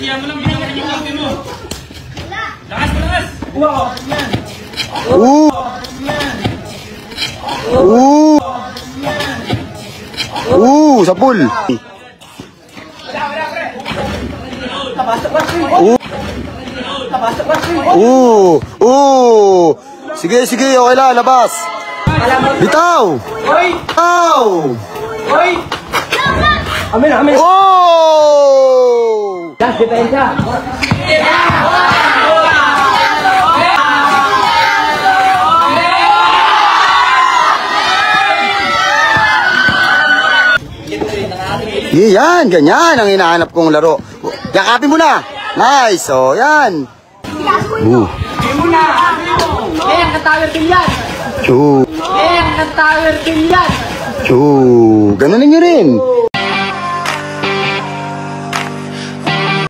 Siya mo lang, binawarin yung kampi mo. Lakas, lakas! Sa pool. Sige, sige, okay lang, labas. Bitaw! Bitaw! Amin, amin. Oh! Last depensa. Yan, ganyan ang hinahanap kong laro. Yakapin mo na. Nice, so yan. Ang ka-tower kill yan. Choo. Ang ka-tower kill yan. Choo. Ganunin nyo rin.